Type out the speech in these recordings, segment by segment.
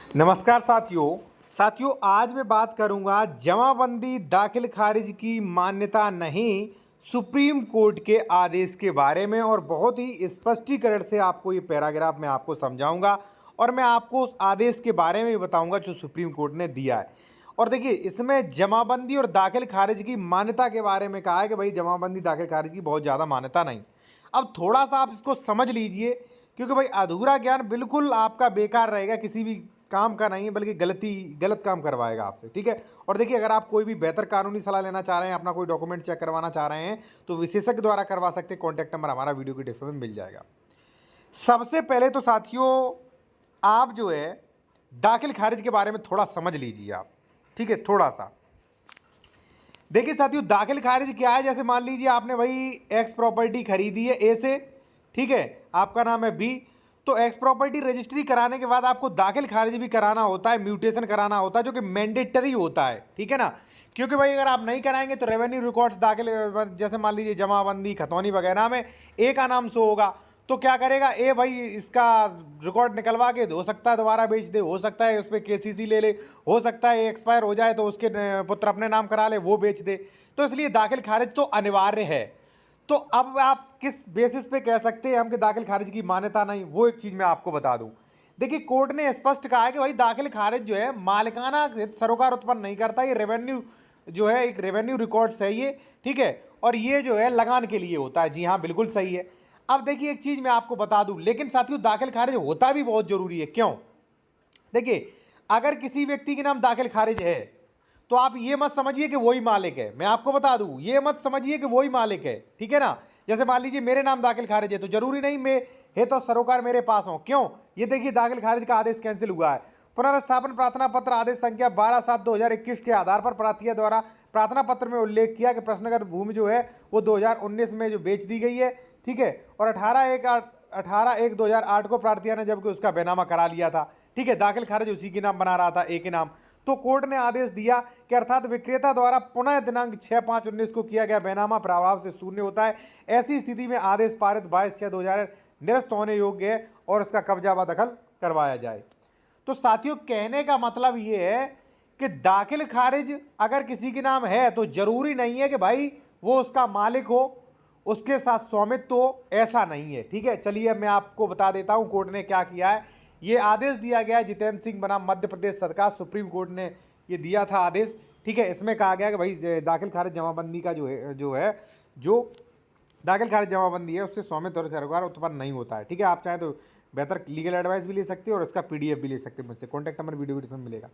नमस्कार साथियों आज मैं बात करूंगा जमाबंदी दाखिल खारिज की मान्यता नहीं सुप्रीम कोर्ट के आदेश के बारे में और बहुत ही स्पष्टीकरण से आपको ये पैराग्राफ मैं आपको समझाऊंगा और मैं आपको उस आदेश के बारे में भी बताऊंगा जो सुप्रीम कोर्ट ने दिया है। और देखिए इसमें जमाबंदी और दाखिल खारिज की मान्यता के बारे में कहा है कि भाई जमाबंदी दाखिल खारिज की बहुत ज़्यादा मान्यता नहीं। अब थोड़ा सा आप इसको समझ लीजिए क्योंकि भाई अधूरा ज्ञान बिल्कुल आपका बेकार रहेगा, किसी भी काम का नहीं है बल्कि गलत काम करवाएगा आपसे। ठीक है। और देखिए अगर आप कोई भी बेहतर कानूनी सलाह लेना चाह रहे हैं, अपना कोई डॉक्यूमेंट चेक करवाना चाह रहे हैं तो विशेषज्ञ द्वारा करवा सकते हैं। कॉन्टैक्ट नंबर हमारा वीडियो के डिस्क्रिप्शन में मिल जाएगा। सबसे पहले तो साथियों आप जो है दाखिल खारिज के बारे में थोड़ा समझ लीजिए आप। ठीक है, थोड़ा सा देखिए साथियों दाखिल खारिज क्या है। जैसे मान लीजिए आपने भाई एक्स प्रॉपर्टी खरीदी है ए से, ठीक है, आपका नाम है बी, तो एक्स प्रॉपर्टी रजिस्ट्री कराने के बाद आपको दाखिल खारिज भी कराना होता है, म्यूटेशन कराना होता है जो कि मैंडेटरी होता है। ठीक है ना, क्योंकि भाई अगर आप नहीं कराएंगे तो रेवेन्यू रिकॉर्ड्स दाखिल, जैसे मान लीजिए जमाबंदी खतौनी वगैरह में ए का नाम शो होगा तो क्या करेगा ए भाई इसका रिकॉर्ड निकलवा के हो सकता है दोबारा बेच दे, हो सकता है उस पर केसीसी ले ले, हो सकता है एक्सपायर हो जाए तो उसके पुत्र अपने नाम करा ले वो बेच दे। तो इसलिए दाखिल खारिज तो अनिवार्य है। तो अब आप किस बेसिस पे कह सकते हैं हम कि दाखिल खारिज की मान्यता नहीं, वो एक चीज मैं आपको बता दूं। देखिए कोर्ट ने स्पष्ट कहा है कि भाई दाखिल खारिज जो है मालिकाना सरोकार उत्पन्न नहीं करता, ये रेवेन्यू जो है एक रेवेन्यू रिकॉर्ड्स है ये। ठीक है, और ये जो है लगान के लिए होता है। जी हाँ बिल्कुल सही है। अब देखिए एक चीज मैं आपको बता दूं, लेकिन साथियों दाखिल खारिज होता भी बहुत जरूरी है। क्यों? देखिए अगर किसी व्यक्ति के नाम दाखिल खारिज है तो आप ये मत समझिए कि वही मालिक है। मैं आपको बता दूं, ये मत समझिए कि वही मालिक है। ठीक है ना, जैसे मान लीजिए मेरे नाम दाखिल खारिज है तो जरूरी नहीं मैं है तो सरोकार मेरे पास हो। क्यों? ये देखिए दाखिल खारिज का आदेश कैंसिल हुआ है। पुनर्स्थापन प्रार्थना पत्र आदेश संख्या 12/7/2021 के आधार पर प्रार्थियों द्वारा प्रार्थना पत्र में उल्लेख किया कि प्रश्नगत भूमि जो है वो 2019 में जो बेच दी गई है। ठीक है, और 18/1/2008 को प्रार्थियों ने जबकि उसका बैनामा करा लिया था। ठीक है, दाखिल खारिज उसी के नाम बना रहा था, ए के नाम। तो कोर्ट ने आदेश दिया कि अर्थात विक्रेता द्वारा पुनः दिनांक 6/5/19 को किया गया बैनामा प्रभाव से शून्य होता है। ऐसी स्थिति में आदेश पारित 22/6/2000 निरस्त होने योग्य है और उसका कब्जा व दखल करवाया जाए। तो साथियों कहने का मतलब ये है कि दाखिल खारिज अगर किसी के नाम है तो जरूरी नहीं है कि भाई वो उसका मालिक हो, उसके साथ स्वामित्व हो, ऐसा नहीं है। ठीक है, चलिए मैं आपको बता देता हूं कोर्ट ने क्या किया है। ये आदेश दिया गया है जितेंद्र सिंह बनाम मध्य प्रदेश सरकार, सुप्रीम कोर्ट ने ये दिया था आदेश। ठीक है, इसमें कहा गया कि भाई दाखिल खारिज जमाबंदी का जो दाखिल खारिज जमाबंदी है उससे स्वामित्व और सरोकार उत्पन्न नहीं होता है। ठीक है, आप चाहें तो बेहतर लीगल एडवाइस भी ले सकते हैं और इसका पीडीएफ भी ले सकते हैं मुझसे। कॉन्टैक्ट नंबर वीडियो डिस्क्रिप्शन में मिलेगा।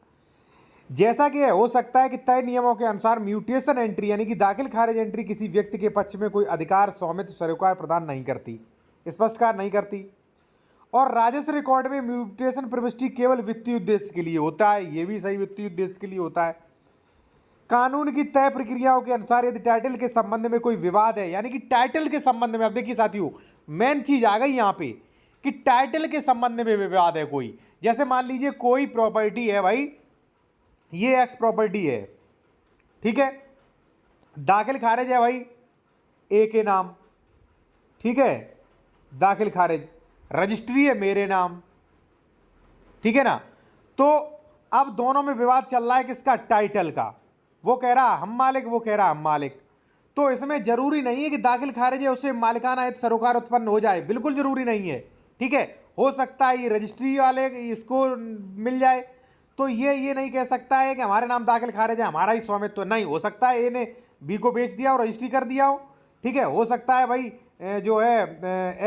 जैसा कि हो सकता है कि तय नियमों के अनुसार म्यूटेशन एंट्री यानी कि दाखिल खारिज एंट्री किसी व्यक्ति के पक्ष में कोई अधिकार स्वामित्व सरोकार प्रदान नहीं करती, स्पष्टकार नहीं करती। और राजस्व रिकॉर्ड में म्यूटेशन प्रविष्टि केवल वित्तीय उद्देश्य के लिए होता है, ये भी सही, वित्तीय उद्देश्य के लिए होता है। कानून की तय प्रक्रियाओं के अनुसार यदि टाइटल के संबंध में कोई विवाद है, यानी कि टाइटल के संबंध में, अब देखिए साथियों मेन चीज आ गई यहां पे कि टाइटल के संबंध में विवाद है कोई। जैसे मान लीजिए कोई प्रॉपर्टी है भाई, ये एक्स प्रॉपर्टी है, ठीक है, दाखिल खारिज है भाई ए के नाम, ठीक है, दाखिल खारिज रजिस्ट्री है मेरे नाम, ठीक है ना। तो अब दोनों में विवाद चल रहा है किसका? टाइटल का। वो कह रहा हम मालिक, वो कह रहा हम मालिक। तो इसमें जरूरी नहीं है कि दाखिल खारिज है उससे मालिकाना सरोकार उत्पन्न हो जाए, बिल्कुल जरूरी नहीं है। ठीक है, हो सकता है ये रजिस्ट्री वाले इसको मिल जाए तो ये नहीं कह सकता है कि हमारे नाम दाखिल खारिज है हमारा ही स्वामित्व तो नहीं। हो सकता है ए ने बी को बेच दिया और रजिस्ट्री कर दिया हो। ठीक है, हो सकता है भाई जो है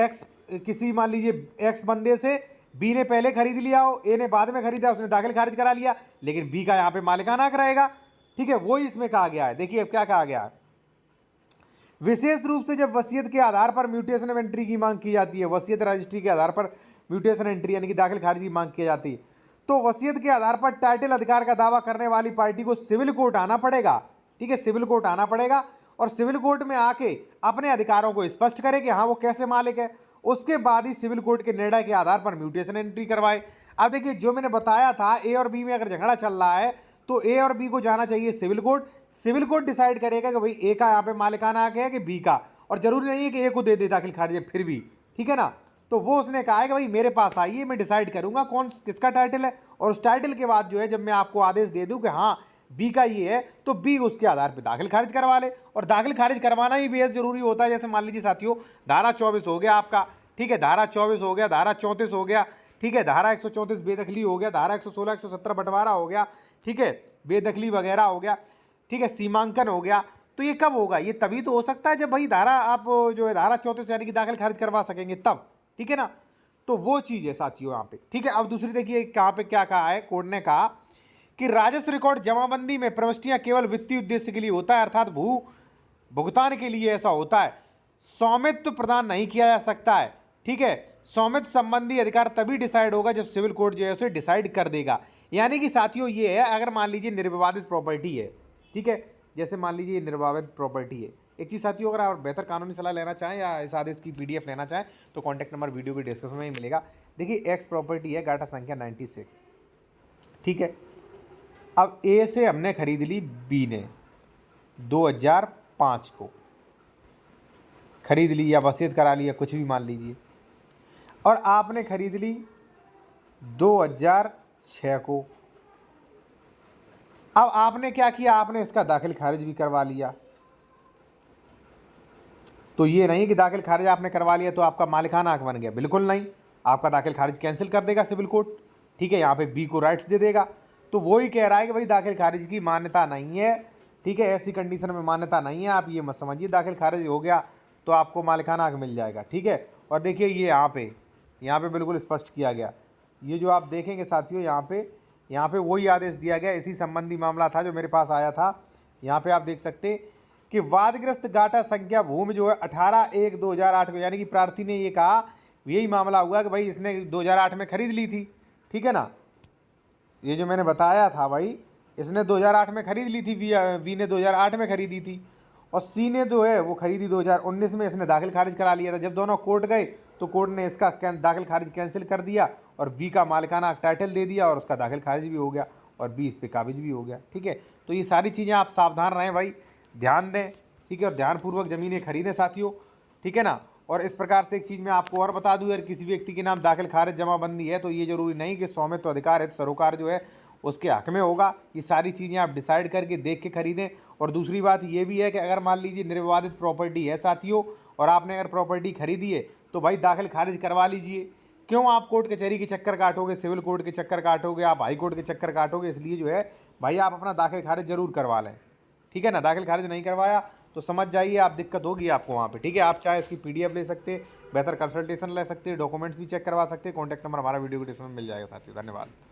एक्स किसी मान लीजिए एक्स बंदे से बी ने पहले खरीद लिया हो, ए ने बाद में खरीदा, उसने दाखिल खारिज करा लिया, लेकिन बी का यहाँ पे मालिकाना हक रहेगा। ठीक है, वही इसमें कहा गया है। देखिए अब क्या कहा गया है, विशेष रूप से जब वसीयत के आधार पर म्यूटेशन ऑफ एंट्री की मांग की जाती है, वसीयत रजिस्ट्री के आधार पर म्यूटेशन एंट्री यानी कि दाखिल खारिज की मांग की जाती है, तो वसीयत के आधार पर टाइटल अधिकार का दावा करने वाली पार्टी को सिविल कोर्ट आना पड़ेगा। ठीक है, सिविल कोर्ट आना पड़ेगा और सिविल कोर्ट में आके अपने अधिकारों को स्पष्ट करे कि हाँ वो कैसे मालिक है। उसके बाद ही सिविल कोर्ट के निर्णय के आधार पर म्यूटेशन एंट्री करवाए। अब देखिए जो मैंने बताया था, ए और बी में अगर झगड़ा चल रहा है तो ए और बी को जाना चाहिए civil court. Civil court decide करेगा कि भाई ए का यहाँ पे मालिकाना हक है कि बी का, और जरूरी नहीं है कि ए को दे दे दाखिल खारिज फिर भी। ठीक है ना, तो वो उसने कहा है कि भाई मेरे पास आइए, मैं डिसाइड करूंगा कौन किसका टाइटल है, और उस टाइटल के बाद जो है जब मैं आपको आदेश दे दूं कि हाँ बी का ये है, तो बी उसके आधार पर दाखिल खारिज करवा ले। और दाखिल खारिज करवाना ही बेहद जरूरी होता है। जैसे मान लीजिए साथियों, धारा 24 हो गया आपका, ठीक है, धारा 24 हो गया, धारा 34 हो गया, ठीक है, धारा 134 बेदखली हो गया, धारा 116 117 बंटवारा हो गया, ठीक है, बेदखली वगैरह हो गया, ठीक है, सीमांकन हो गया। तो ये कब होगा? ये तभी तो हो सकता है जब भाई धारा आप जो है धारा 34 यानी कि दाखिल खारिज करवा सकेंगे तब, ठीक है ना। तो वो चीज़ है साथियों यहाँ पे, ठीक है। अब दूसरी देखिए कहाँ पे क्या कहा है, कोर्ट ने कहा कि राजस्व रिकॉर्ड जमाबंदी में प्रविष्टियां केवल वित्तीय उद्देश्य के लिए होता है, अर्थात भू भुगतान के लिए ऐसा होता है। स्वामित्व प्रदान नहीं किया जा सकता है, ठीक है। स्वामित्व संबंधी अधिकार तभी डिसाइड होगा जब सिविल कोर्ट जो है उसे डिसाइड कर देगा। यानी कि साथियों ये है, अगर मान लीजिए निर्विवादित प्रॉपर्टी है, ठीक है, जैसे मान लीजिए निर्विवादित प्रॉपर्टी है। एक चीज़ साथियों, अगर आप बेहतर कानूनी सलाह लेना चाहें या इस आदेश की PDF लेना चाहें तो कॉन्टैक्ट नंबर वीडियो के डिस्क्रिप्शन में ही मिलेगा। देखिए एक्स प्रॉपर्टी है, गाटा संख्या 96, ठीक है। अब ए से हमने खरीद ली बी ने 2005 को खरीद ली या वसीयत करा लिया, कुछ भी मान लीजिए, और आपने खरीद ली 2006 को। अब आपने क्या किया, आपने इसका दाखिल खारिज भी करवा लिया। तो ये नहीं कि दाखिल खारिज आपने करवा लिया तो आपका मालिकाना हक बन गया, बिल्कुल नहीं। आपका दाखिल खारिज कैंसिल कर देगा सिविल कोर्ट, ठीक है, यहाँ पे बी को राइट्स दे देगा। तो वो ही कह रहा है कि भाई दाखिल खारिज की मान्यता नहीं है, ठीक है, ऐसी कंडीशन में मान्यता नहीं है। आप ये मत समझिए दाखिल खारिज हो गया तो आपको मालिकाना हक मिल जाएगा, ठीक है। और देखिए ये यहाँ पे बिल्कुल स्पष्ट किया गया। ये जो आप देखेंगे साथियों, यहाँ पे वही आदेश दिया गया, इसी संबंधी मामला था जो मेरे पास आया था। यहाँ पे आप देख सकते कि वादग्रस्त गाटा संख्या भूमि जो है 18/1/2008 को, यानी कि प्रार्थी ने ये कहा, यही मामला हुआ कि भाई इसने 2008 में खरीद ली थी, ठीक है ना। ये जो मैंने बताया था भाई, इसने 2008 में खरीद ली थी, वी ने 2008 में खरीदी थी, और सी ने जो है वो खरीदी 2019 में। इसने दाखिल खारिज करा लिया था। जब दोनों कोर्ट गए तो कोर्ट ने इसका दाखिल खारिज कैंसिल कर दिया और बी का मालिकाना टाइटल दे दिया, और उसका दाखिल खारिज भी हो गया और बी इस पे काबिज भी हो गया, ठीक है। तो ये सारी चीज़ें आप सावधान रहें भाई, ध्यान दें, ठीक है, और ध्यानपूर्वक ज़मीनें खरीदें साथियों, ठीक है ना। और इस प्रकार से एक चीज़ मैं आपको और बता दूं, यार किसी व्यक्ति के नाम दाखिल खारिज जमाबंदी है तो ये जरूरी नहीं कि स्वामित्व अधिकार है सरोकार जो है उसके हक में होगा। ये सारी चीज़ें आप डिसाइड करके देख के खरीदें। और दूसरी बात ये भी है कि अगर मान लीजिए निर्विवादित प्रॉपर्टी है साथियों, और आपने अगर प्रॉपर्टी खरीदी है तो भाई दाखिल खारिज करवा लीजिए। क्यों आप कोर्ट कचहरी के चक्कर काटोगे, सिविल कोर्ट के चक्कर काटोगे, आप हाई कोर्ट के चक्कर काटोगे? इसलिए जो है भाई आप अपना दाखिल खारिज जरूर करवा लें, ठीक है ना। दाखिल खारिज नहीं करवाया तो समझ जाइए आप, दिक्कत होगी आपको वहाँ पे, ठीक है। आप चाहे इसकी PDF ले सकते, बेहतर कंसल्टेशन ले सकते, डॉक्यूमेंट्स भी चेक करवा सकते। कॉन्टैक्ट नंबर हमारा वीडियो को डिस्क्रिप्शन में मिल जाएगा साथियों। धन्यवाद।